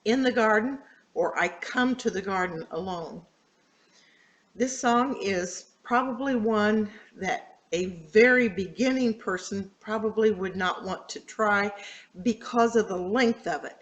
in the garden, or I come to the garden alone. This song is probably one that a very beginning person probably would not want to try because of the length of it.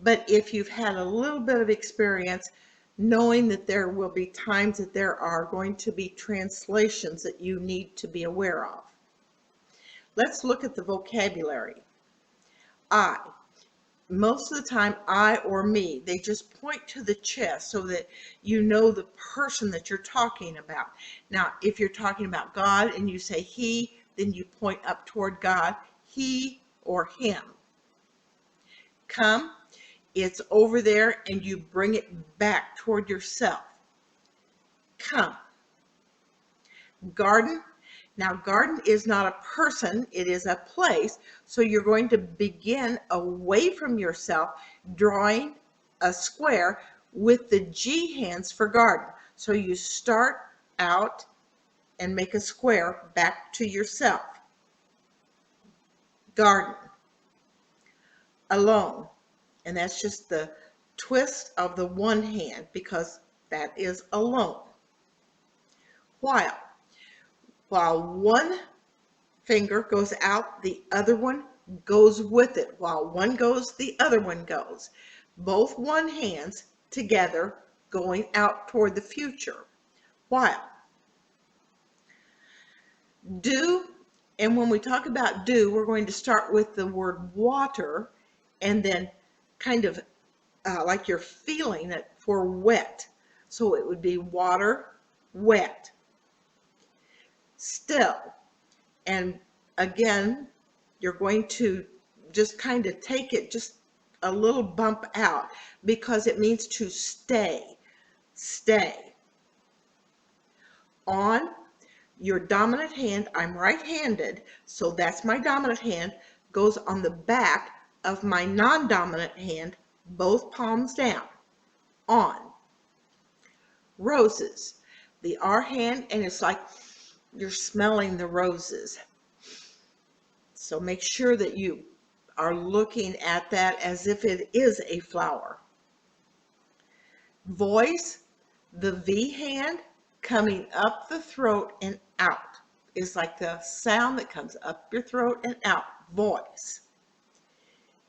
But if you've had a little bit of experience, knowing that there will be times that there are going to be translations that you need to be aware of. Let's look at the vocabulary. I. Most of the time, I or me, they just point to the chest so that you know the person that you're talking about. Now, if you're talking about God and you say he, then you point up toward God, he or him. Come, it's over there and you bring it back toward yourself. Come. Garden. Now, garden is not a person, it is a place. So you're going to begin away from yourself, drawing a square with the G hands for garden. So you start out and make a square back to yourself. Garden. Alone. And that's just the twist of the one hand because that is alone. While. While one finger goes out, the other one goes with it. While one goes, the other one goes. Both one hands together going out toward the future. While. Do, and when we talk about do, we're going to start with the word water and then kind of like you're feeling it for wet. So it would be water, wet. Still, and again, you're going to just kind of take it just a little bump out because it means to stay. Stay. On your dominant hand, I'm right-handed, so that's my dominant hand, goes on the back of my non-dominant hand, both palms down. On. Roses. The R hand, and it's like you're smelling the roses. So make sure that you are looking at that as if it is a flower. Voice, the V hand coming up the throat and out is like the sound that comes up your throat and out. Voice.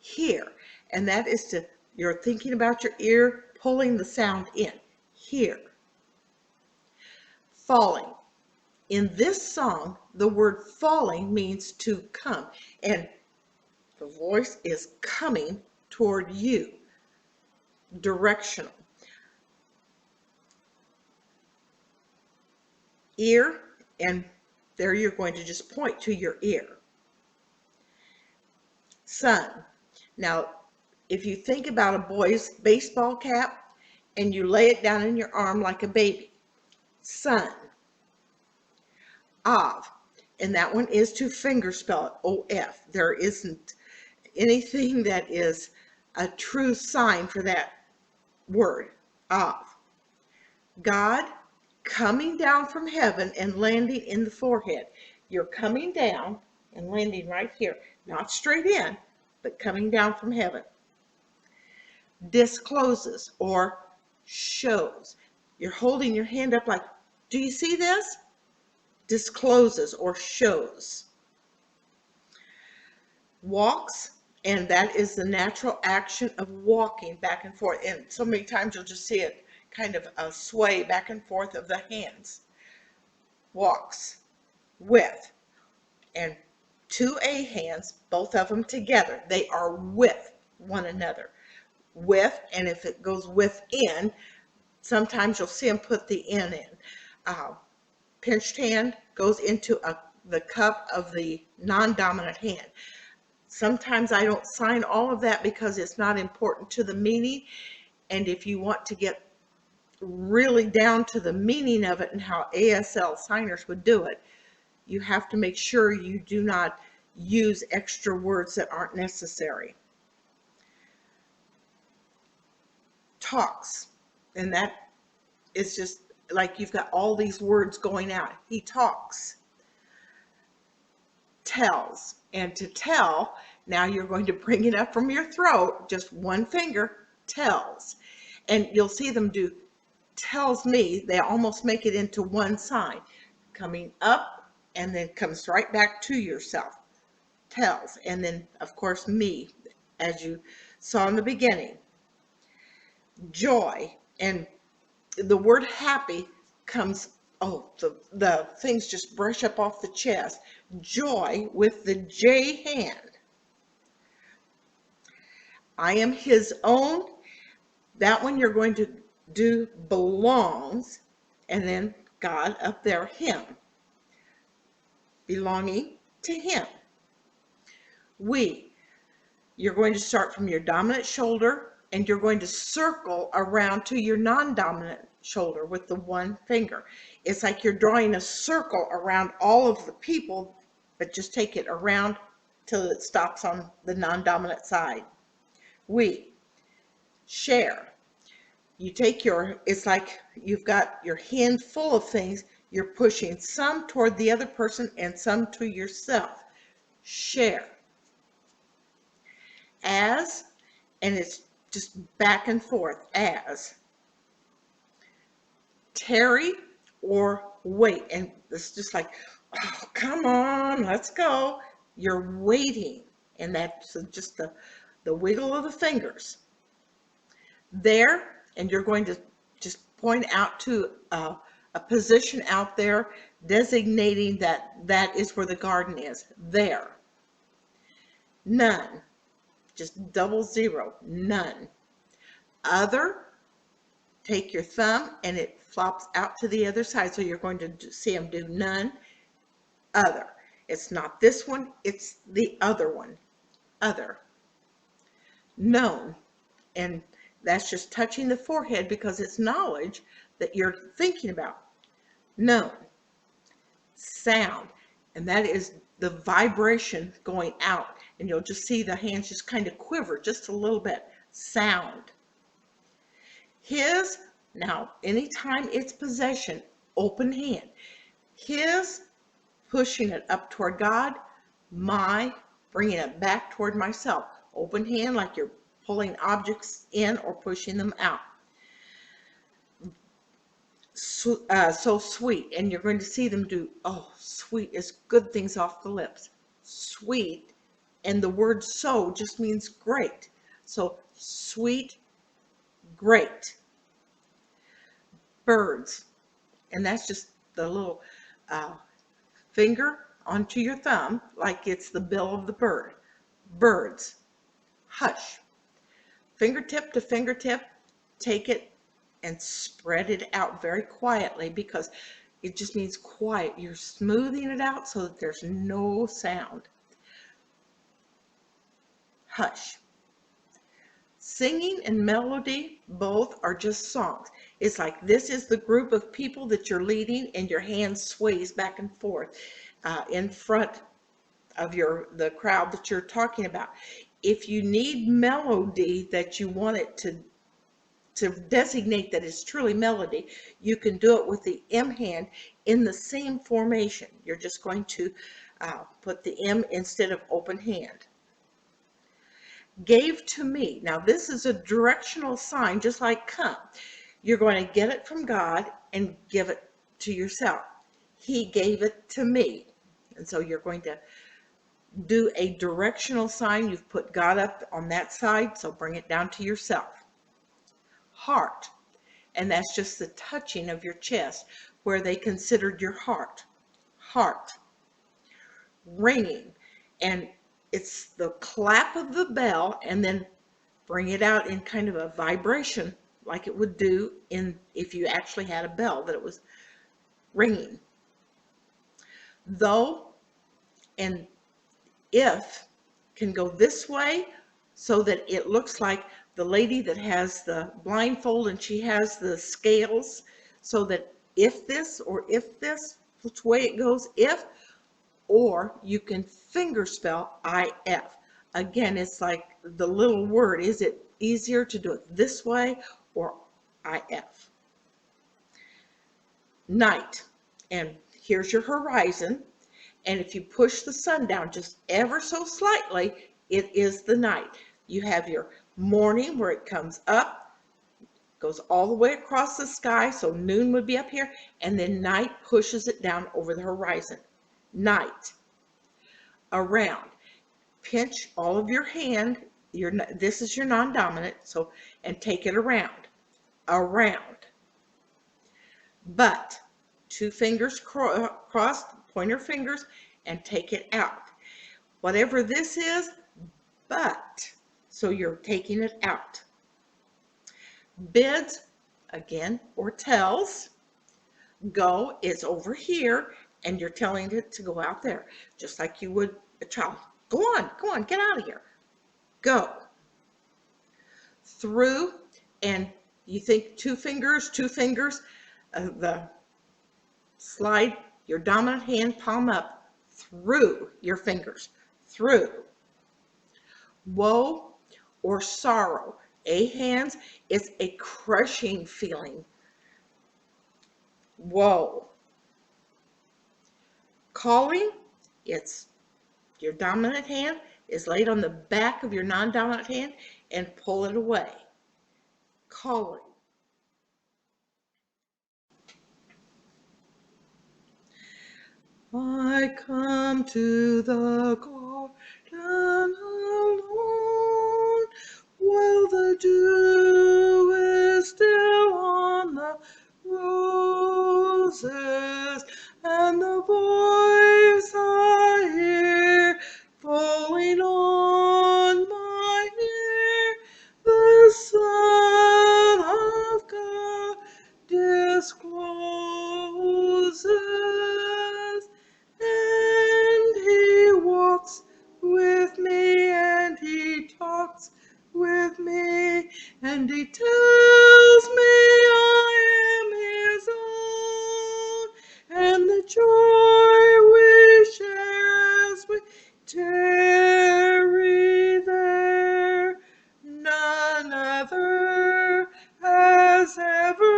Hear, and that is to, you're thinking about your ear, pulling the sound in. Hear. Falling. In this song, the word falling means to come, and the voice is coming toward you. Directional. Ear, and there you're going to just point to your ear. Sun. Now, if you think about a boy's baseball cap and you lay it down in your arm like a baby. Sun. Of, and that one is to fingerspell it, O-F. There isn't anything that is a true sign for that word, of. God coming down from heaven and landing in the forehead. You're coming down and landing right here, not straight in, but coming down from heaven. Discloses or shows. You're holding your hand up like, do you see this? Discloses or shows. Walks, and that is the natural action of walking back and forth. And so many times you'll just see it kind of a sway back and forth of the hands. Walks. With, and two A hands, both of them together. They are with one another. With, and if it goes within, sometimes you'll see them put the N in. Pinched hand goes into the cup of the non-dominant hand. Sometimes I don't sign all of that because it's not important to the meaning. And if you want to get really down to the meaning of it and how ASL signers would do it, you have to make sure you do not use extra words that aren't necessary. Talks, and that is just like you've got all these words going out. He talks. Tells, and to tell, now you're going to bring it up from your throat, just one finger, tells. And you'll see them do tells me. They almost make it into one sign, coming up and then comes right back to yourself. Tells. And then, of course, me, as you saw in the beginning. Joy. And the word happy comes, oh, the things just brush up off the chest. Joy with the J hand. I am his own. That one you're going to do belongs, and then God up there, him. Belonging to him. We. You're going to start from your dominant shoulder, and you're going to circle around to your non-dominant shoulder with the one finger. It's like you're drawing a circle around all of the people, but just take it around till it stops on the non-dominant side. We. Share. You take your, it's like you've got your hand full of things. You're pushing some toward the other person and some to yourself. Share. As, and it's just back and forth. As. Tarry or wait. And it's just like, oh, come on, let's go. You're waiting. And that's just the wiggle of the fingers. There. And you're going to just point out to a position out there, designating that is where the garden is. There. None. Just double zero. None. Other. Take your thumb and it flops out to the other side. So you're going to see them do none. Other. It's not this one. It's the other one. Other. Known. And that's just touching the forehead because it's knowledge that you're thinking about. Known. Sound. And that is the vibration going out. And you'll just see the hands just kind of quiver just a little bit. Sound. His. Now, anytime it's possession, open hand. His, pushing it up toward God. My, bringing it back toward myself. Open hand like you're pulling objects in or pushing them out. So sweet. And you're going to see them do, oh, sweet is good things off the lips. Sweet. And the word so just means great. So sweet, great. Birds. And that's just the little finger onto your thumb like it's the bill of the bird. Birds. Hush. Fingertip to fingertip, take it and spread it out very quietly because it just means quiet. You're smoothing it out so that there's no sound. Hush. Singing and melody, both are just songs. It's like this is the group of people that you're leading and your hand sways back and forth in front of the crowd that you're talking about. If you need melody that you want it to designate that it's truly melody, you can do it with the M hand in the same formation. You're just going to put the M instead of open hand. Gave to me. Now this is a directional sign, just like come. You're going to get it from God and give it to yourself. He gave it to me. And so you're going to do a directional sign. You've put God up on that side, so bring it down to yourself. Heart. And that's just the touching of your chest where they considered your heart. Heart. Ringing. And it's the clap of the bell and then bring it out in kind of a vibration like it would do if you actually had a bell that it was ringing. Though and if can go this way so that it looks like the lady that has the blindfold and she has the scales, so that if this or if this, which way it goes, if, or you can finger spell IF. Again, it's like the little word. Is it easier to do it this way or IF? Night. And here's your horizon. And if you push the sun down just ever so slightly, it is the night. You have your Morning, where it comes up, goes all the way across the sky, so noon would be up here, and then night pushes it down over the horizon. Night. Around. Pinch all of your hand, this is your non-dominant, so, and take it around. Around. But, two fingers crossed, pointer fingers, and take it out. Whatever this is, but, so you're taking it out. Bids, again, or tells, go is over here, and you're telling it to go out there, just like you would a child. Go on, get out of here. Go. Through, and you think two fingers, the slide your dominant hand palm up through your fingers, through. Woe or sorrow, A hands, is a crushing feeling. Woe. Calling, it's your dominant hand is laid on the back of your non-dominant hand and pull it away. Calling. I come to the garden alone, while the dew is still on the roses, and the voice I hear falling on my ear, the Son of God discloses. And he walks with me, and he talks with me, and he tells me I am his own, and the joy we share as we tarry there, none other has ever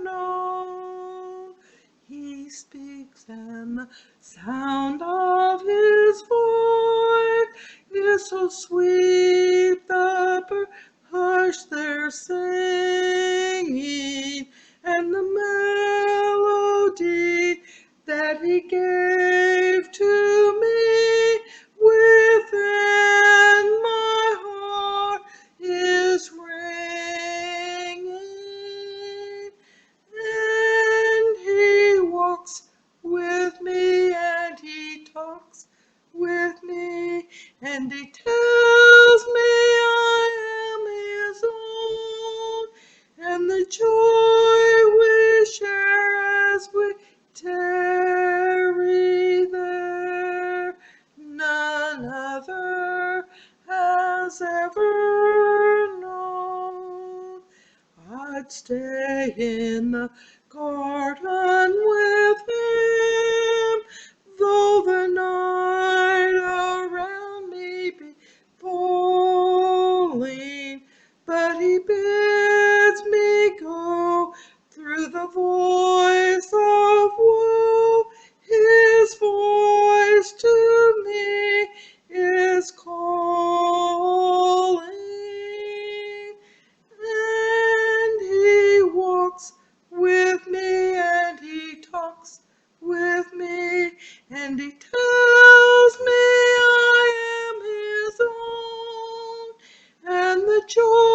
known. He speaks, and the sound of his voice is so sweet, the birds hush their singing, and the melody that he gave to me within my heart is ringing. And he walks with me, and he talks with me, and he tells me I am his own, and the joy we share as we tarry there, none other has ever known. I'd stay in the garden with him, though the night around me be falling, but he bids me go through the voice of woe. His voice to me is calling. And he walks with me, and he talks with me, and he tells me I am his own, and the joy